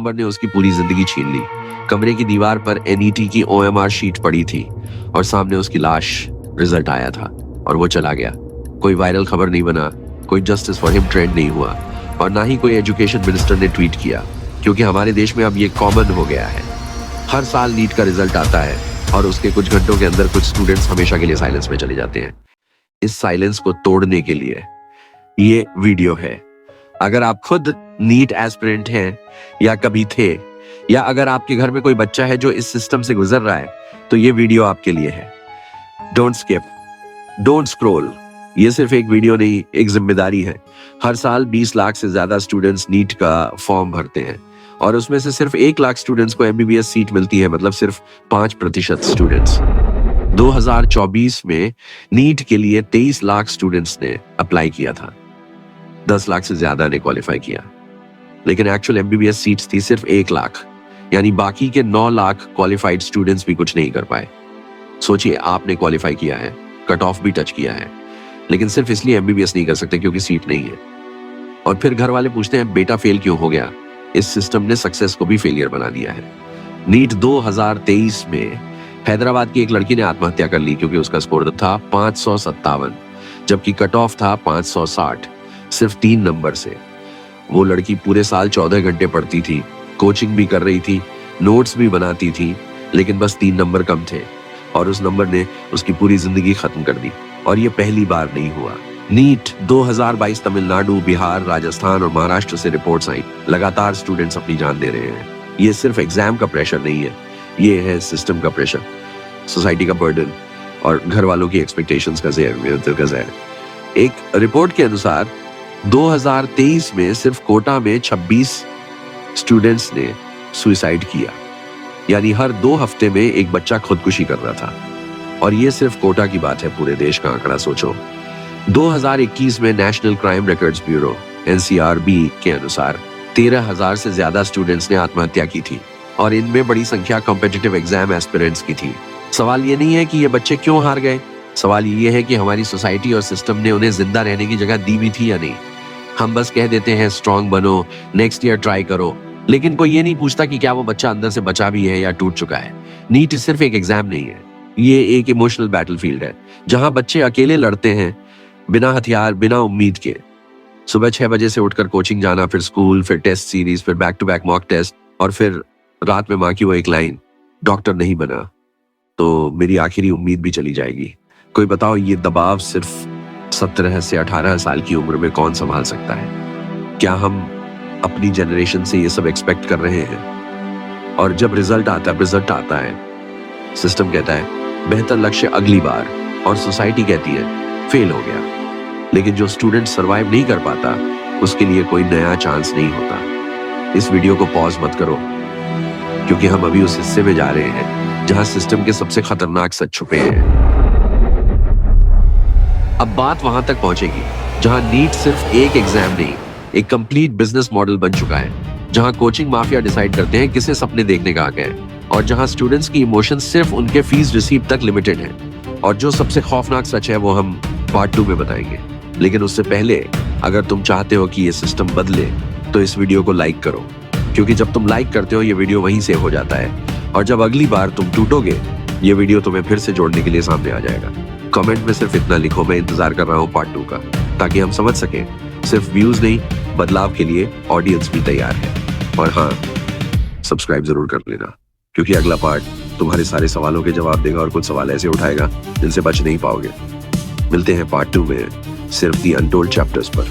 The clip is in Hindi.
नंबर ने उसकी पूरी जिंदगी छीन ली। कमरे की दीवार पर NET की OMR शीट पड़ी थी और सामने उसकी लाश। रिजल्ट आया था और वो चला गया। कोई वायरल खबर नहीं बना, कोई जस्टिस फॉर हिम ट्रेंड नहीं हुआ और ना ही कोई एजुकेशन मिनिस्टर ने ट्वीट किया, क्योंकि हमारे देश में अब ये कॉमन हो गया है। हर साल नीट का रिजल्ट आता है और उसके कुछ घंटों के अंदर कुछ स्टूडेंट्स हमेशा के लिए साइलेंस में चले जाते हैं। इस साइलेंस को तोड़ने के लिए ये वीडियो है। अगर आप खुद नीट एस्पिरेंट हैं या कभी थे, या अगर आपके घर में कोई बच्चा है जो इस सिस्टम से गुजर रहा है, तो ये वीडियो आपके लिए है। Don't skip, don't scroll. ये सिर्फ एक वीडियो नहीं, एक जिम्मेदारी है। हर साल 20 लाख से ज्यादा स्टूडेंट्स नीट का फॉर्म भरते हैं और उसमें से सिर्फ 1 लाख स्टूडेंट्स को MBBS सीट मिलती है, मतलब सिर्फ 5% स्टूडेंट्स। 2024 में नीट के लिए 23 लाख स्टूडेंट्स ने अप्लाई किया था, 10 लाख से ज्यादा ने क्वालिफाई किया, लेकिन एक्चुअल MBBS सीट्स थी सिर्फ 1 लाख, यानी बाकी के 9 लाख क्वालिफाइड स्टूडेंट्स भी कुछ नहीं कर पाए। सोचिए, आपने क्वालिफाई किया है, कट ऑफ भी टच किया है, लेकिन सिर्फ इसलिए MBBS नहीं कर सकते क्योंकि सीट नहीं है। और फिर घर वाले पूछते हैं बेटा फेल क्यों हो गया? इस सिस्टम ने सक्सेस को भी फेलियर बना दिया है। नीट 2023 में हैदराबाद की एक लड़की ने आत्महत्या कर ली क्योंकि उसका स्कोर था 557, जबकि कट ऑफ था 560, सिर्फ 3 नंबर से। वो लड़की पूरे साल 14 घंटे पढ़ती थी, कोचिंग भी कर रही थी, नोट्स भी बनाती थी, लेकिन बस 3 नंबर कम थे और उस नंबर ने उसकी पूरी जिंदगी खत्म कर दी। और ये पहली बार नहीं हुआ। नीट 2022 तमिलनाडु, बिहार, राजस्थान और महाराष्ट्र से रिपोर्ट्स आई। लगातार स्टूडेंट्स अपनी जान दे रहे हैं। ये सिर्फ एग्जाम का प्रेशर नहीं है, ये है सिस्टम का प्रेशर, सोसाइटी का बर्डन और घर वालों की एक्सपेक्टेशंस का ज़हर। एक रिपोर्ट के अनुसार 2023 में सिर्फ कोटा में 26 स्टूडेंट्स ने सुसाइड किया, यानी हर 2 हफ्ते में एक बच्चा खुदकुशी कर रहा था। और ये सिर्फ कोटा की बात है, पूरे देश का आंकड़ा सोचो। 2021 में national crime records bureau NCRB के अनुसार 13,000 से ज्यादा स्टूडेंट्स ने आत्महत्या की थी और इनमें बड़ी संख्या कॉम्पिटिटिव एग्जाम एस्पिरेंट्स की थी। सवाल ये नहीं है कि ये बच्चे क्यों हार गए, सवाल ये है कि हमारी सोसाइटी और सिस्टम ने उन्हें जिंदा रहने की जगह दी भी थी या नहीं। हम बस कह देते हैं स्ट्रांग बनो, नेक्स्ट ईयर ट्राई करो, लेकिन कोई ये नहीं पूछता कि क्या वो बच्चा अंदर से बचा भी है या टूट चुका है। नीट सिर्फ एक एग्जाम नहीं है, ये एक इमोशनल बैटलफील्ड है जहां बच्चे अकेले लड़ते हैं, बिना हथियार, बिना उम्मीद के। सुबह 6 बजे से उठकर कोचिंग जाना, फिर स्कूल, फिर टेस्ट सीरीज, फिर back to back mock test और फिर रात में माँ की वो एक लाइन, डॉक्टर नहीं बना तो मेरी आखिरी उम्मीद भी चली जाएगी। कोई बताओ, ये दबाव सिर्फ 17 से 18 साल की उम्र में कौन संभाल सकता है? क्या हम अपनी जनरेशन से ये सब एक्सपेक्ट कर रहे हैं? और जब रिजल्ट आता है, सिस्टम कहता है बेहतर लक्ष्य अगली बार, और सोसाइटी कहती है फेल हो गया। लेकिन जो स्टूडेंट सरवाइव नहीं कर पाता, उसके लिए कोई नया चांस नहीं होता। इस वीडियो को पॉज मत करो, क्योंकि हम अभी उस हिस्से में जा रहे हैं जहां सिस्टम के सबसे खतरनाक सच छुपे हैं। अब बात वहां तक पहुंचेगी जहां नीट सिर्फ एक एग्जाम नहीं, एक कंप्लीट बिजनेस मॉडल बन चुका है, जहां कोचिंग माफिया डिसाइड करते हैं किसे सपने देखने का हक है, और जहां स्टूडेंट्स की इमोशंस सिर्फ उनके फीस रिसीव तक लिमिटेड है। और जो सबसे खौफनाक सच है वो हम पार्ट 2 में बताएंगे। लेकिन उससे पहले, अगर तुम चाहते हो कि ये सिस्टम बदले, तो इस वीडियो को लाइक करो, क्योंकि जब तुम लाइक करते हो ये वीडियो वहीं सेव हो जाता है, और जब अगली बार तुम टूटोगे ये वीडियो तुम्हें फिर से जोड़ने के लिए सामने आ जाएगा। कमेंट में सिर्फ इतना लिखो, मैं इंतजार कर रहा हूँ पार्ट 2 का, ताकि हम समझ सकें सिर्फ व्यूज नहीं, बदलाव के लिए ऑडियंस भी तैयार है। और हाँ, सब्सक्राइब जरूर कर लेना, क्योंकि अगला पार्ट तुम्हारे सारे सवालों के जवाब देगा और कुछ सवाल ऐसे उठाएगा जिनसे बच नहीं पाओगे। मिलते हैं पार्ट 2 में, सिर्फ दी अनटोल्ड चैप्टर्स पर।